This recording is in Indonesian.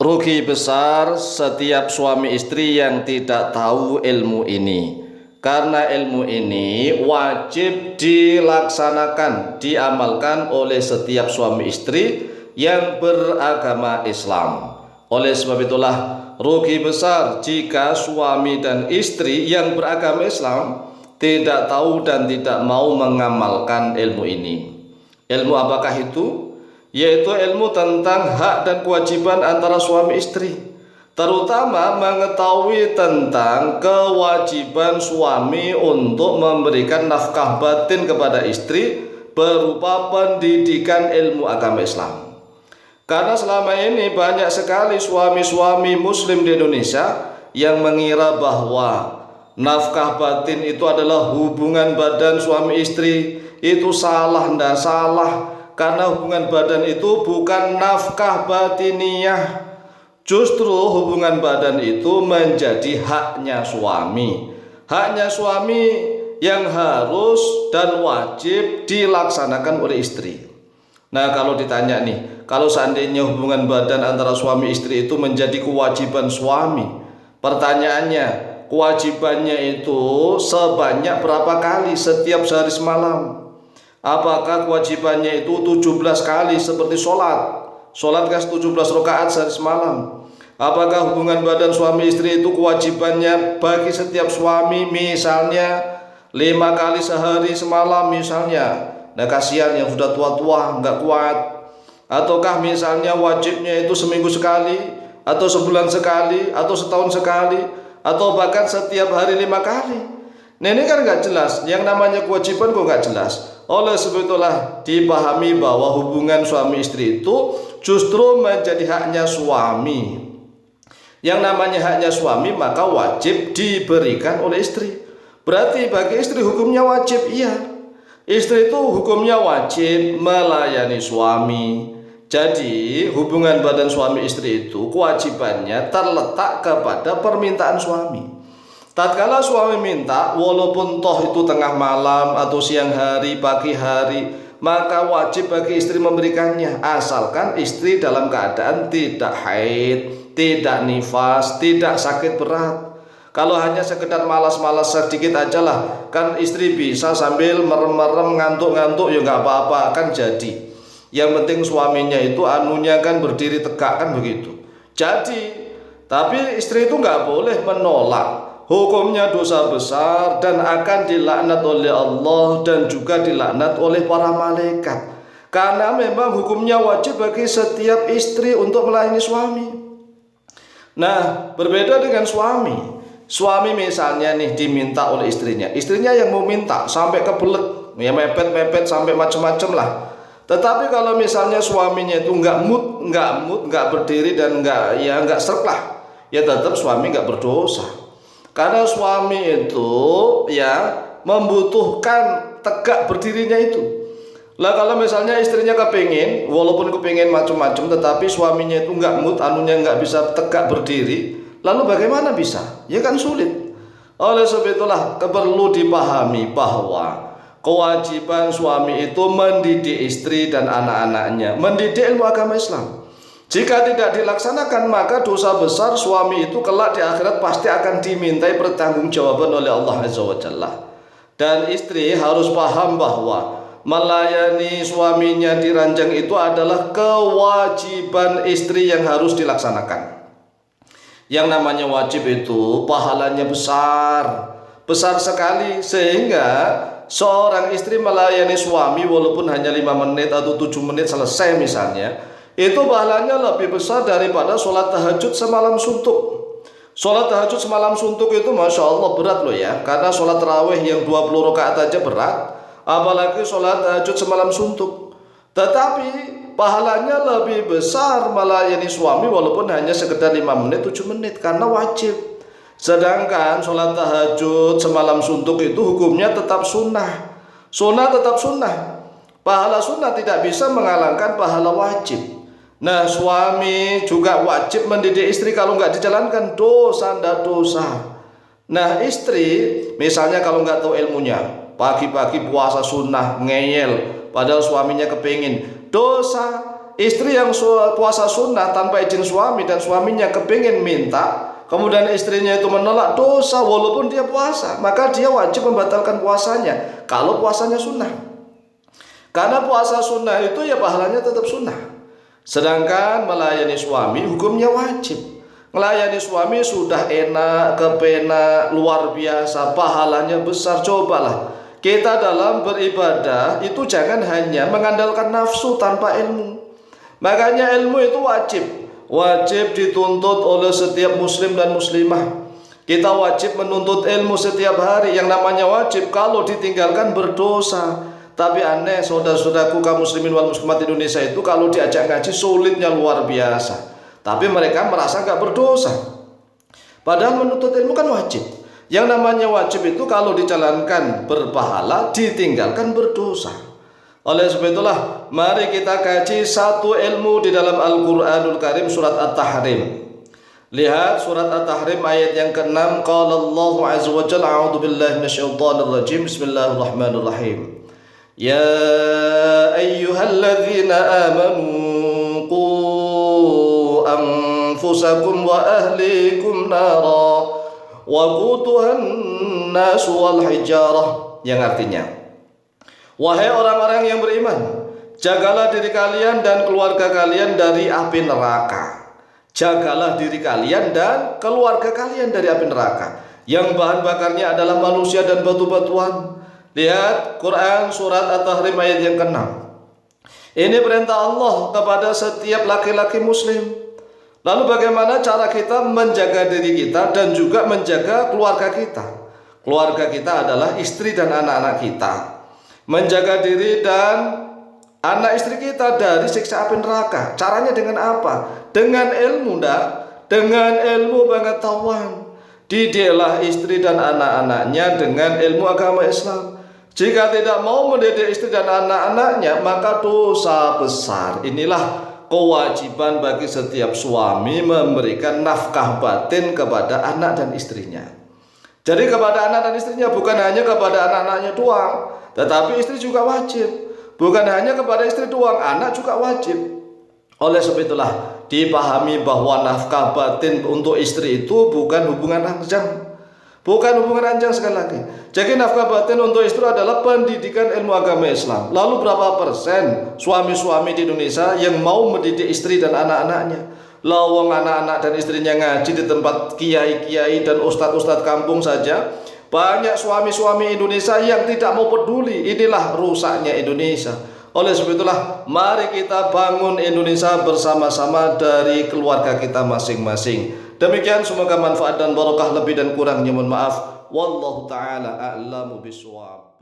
Rugi besar setiap suami istri yang tidak tahu ilmu ini. Karena ilmu ini wajib dilaksanakan, diamalkan oleh setiap suami istri yang beragama Islam. Oleh sebab itulah rugi besar jika suami dan istri yang beragama Islam tidak tahu dan tidak mau mengamalkan ilmu ini. Ilmu apakah itu? Yaitu ilmu tentang hak dan kewajiban antara suami istri, terutama mengetahui tentang kewajiban suami untuk memberikan nafkah batin kepada istri berupa pendidikan ilmu agama Islam. Karena selama ini banyak sekali suami-suami muslim di Indonesia yang mengira bahwa nafkah batin itu adalah hubungan badan suami istri. Itu salah, ndak salah. Karena hubungan badan itu bukan nafkah batiniyah. Justru hubungan badan itu menjadi haknya suami. Haknya suami yang harus dan wajib dilaksanakan oleh istri. Nah, kalau ditanya nih, kalau seandainya hubungan badan antara suami istri itu menjadi kewajiban suami, pertanyaannya, kewajibannya itu sebanyak berapa kali setiap sehari semalam? Apakah kewajibannya itu 17 kali seperti sholat kan 17 rakaat sehari semalam? Apakah hubungan badan suami istri itu kewajibannya bagi setiap suami misalnya 5 kali sehari semalam misalnya? Nah, kasihan yang sudah tua-tua nggak kuat. Ataukah misalnya wajibnya itu seminggu sekali, atau sebulan sekali, atau setahun sekali, atau bahkan setiap hari 5 kali? Nah, ini kan nggak jelas. Yang namanya kewajiban kok nggak jelas. Oleh sebab itulah dipahami bahwa hubungan suami istri itu justru menjadi haknya suami. Yang namanya haknya suami maka wajib diberikan oleh istri. Berarti bagi istri hukumnya wajib, iya. Istri itu hukumnya wajib melayani suami. Jadi hubungan badan suami istri itu kewajibannya terletak kepada permintaan suami. Tatkala suami minta, walaupun toh itu tengah malam atau siang hari, pagi hari, maka wajib bagi istri memberikannya, asalkan istri dalam keadaan tidak haid, tidak nifas, tidak sakit berat. Kalau hanya sekedar malas-malas sedikit aja lah, kan istri bisa sambil merem-merem ngantuk-ngantuk ya nggak apa-apa, kan jadi. Yang penting suaminya itu anunya kan berdiri tegak, kan begitu. Jadi, tapi istri itu nggak boleh menolak. Hukumnya dosa besar dan akan dilaknat oleh Allah dan juga dilaknat oleh para malaikat. Karena memang hukumnya wajib bagi setiap istri untuk melayani suami. Nah, berbeda dengan suami. Suami misalnya nih diminta oleh istrinya. Istrinya yang mau minta sampai kebelet, ya mepet-mepet sampai macam-macam lah. Tetapi kalau misalnya suaminya itu nggak berdiri dan nggak serk lah, ya tetap suami nggak berdosa. Karena suami itu ya membutuhkan tegak berdirinya itu. Lah kalau misalnya istrinya kepingin, walaupun kepingin macam-macam, tetapi suaminya itu nggak bisa tegak berdiri, lalu bagaimana bisa? Ya kan sulit. Oleh sebab itulah perlu dipahami bahwa kewajiban suami itu mendidik istri dan anak-anaknya, mendidik ilmu agama Islam. Jika tidak dilaksanakan maka dosa besar suami itu kelak di akhirat pasti akan dimintai pertanggungjawaban oleh Allah Azza wa Jalla. Dan istri harus paham bahwa melayani suaminya di ranjang itu adalah kewajiban istri yang harus dilaksanakan. Yang namanya wajib itu pahalanya besar sekali, sehingga seorang istri melayani suami walaupun hanya 5 menit atau 7 menit selesai misalnya, itu pahalanya lebih besar daripada sholat tahajud semalam suntuk. Sholat tahajud semalam suntuk itu Masya Allah berat loh ya. Karena sholat tarawih yang 20 rakaat aja berat, apalagi sholat tahajud semalam suntuk. Tetapi pahalanya lebih besar melayani suami walaupun hanya sekedar 5 menit, 7 menit, karena wajib. Sedangkan sholat tahajud semalam suntuk itu hukumnya tetap sunnah. Sunnah tetap sunnah. Pahala sunnah tidak bisa mengalahkan pahala wajib. Nah, suami juga wajib mendidik istri. Kalau nggak dijalankan dosa. Nah, istri misalnya kalau nggak tahu ilmunya, pagi-pagi puasa sunnah ngeyel, padahal suaminya kepingin, dosa. Istri yang puasa sunnah tanpa izin suami dan suaminya kepingin minta, kemudian istrinya itu menolak, dosa walaupun dia puasa, maka dia wajib membatalkan puasanya kalau puasanya sunnah. Karena puasa sunnah itu ya pahalanya tetap sunnah. Sedangkan melayani suami hukumnya wajib. Melayani suami sudah enak, kepenak, luar biasa, pahalanya besar. Cobalah kita dalam beribadah itu jangan hanya mengandalkan nafsu tanpa ilmu. Makanya ilmu itu wajib dituntut oleh setiap muslim dan muslimah. Kita wajib menuntut ilmu setiap hari. Yang namanya wajib, kalau ditinggalkan berdosa. Tapi aneh saudara-saudaraku kaum muslimin wal muslimat Indonesia itu kalau diajak ngaji sulitnya luar biasa. Tapi mereka merasa nggak berdosa. Padahal menuntut ilmu kan wajib. Yang namanya wajib itu kalau dijalankan berpahala, ditinggalkan berdosa. Oleh sebab itulah mari kita kaji satu ilmu di dalam Al-Qur'anul Karim surat At-Tahrim. Lihat surat At-Tahrim ayat yang ke-6. Qala Allahu azza wa jalla, a'udzu billahi minasyaitonir rajim. Bismillahirrahmanirrahim. Ya ayyuhalladzina amanu qu anfusakum wa ahlikum nara wa qutuhan nas wal hijarah, yang artinya, wahai orang-orang yang beriman, jagalah diri kalian dan keluarga kalian dari api neraka. Jagalah diri kalian dan keluarga kalian dari api neraka, yang bahan bakarnya adalah manusia dan batu-batuan. Lihat Quran surat At-Tahrim ayat yang ke-6. Ini perintah Allah kepada setiap laki-laki muslim. Lalu bagaimana cara kita menjaga diri kita dan juga menjaga keluarga kita? Keluarga kita adalah istri dan anak-anak kita. Menjaga diri dan anak istri kita dari siksa api neraka. Caranya dengan apa? Dengan ilmu, dengan ilmu pengetahuan. Didiklah istri dan anak-anaknya dengan ilmu agama Islam. Jika tidak mau mendidik istri dan anak-anaknya, maka dosa besar. Inilah kewajiban bagi setiap suami memberikan nafkah batin kepada anak dan istrinya. Jadi kepada anak dan istrinya, bukan hanya kepada anak-anaknya doang, tetapi istri juga wajib. Bukan hanya kepada istri doang, anak juga wajib. Oleh sebab itulah dipahami bahwa nafkah batin untuk istri itu bukan hubungan ranjang. Bukan hubungan ranjang sekali lagi. Jadi nafkah batin untuk istri adalah pendidikan ilmu agama Islam. Lalu berapa persen suami-suami di Indonesia yang mau mendidik istri dan anak-anaknya? Lawang anak-anak dan istrinya ngaji di tempat kiai-kiai dan ustadz-ustadz kampung saja. Banyak suami-suami Indonesia yang tidak mau peduli. Inilah rusaknya Indonesia. Oleh sebab itulah mari kita bangun Indonesia bersama-sama dari keluarga kita masing-masing. Demikian, semoga manfaat dan barokah, lebih dan kurangnya mohon maaf. Wallahu ta'ala a'lamu bishawab.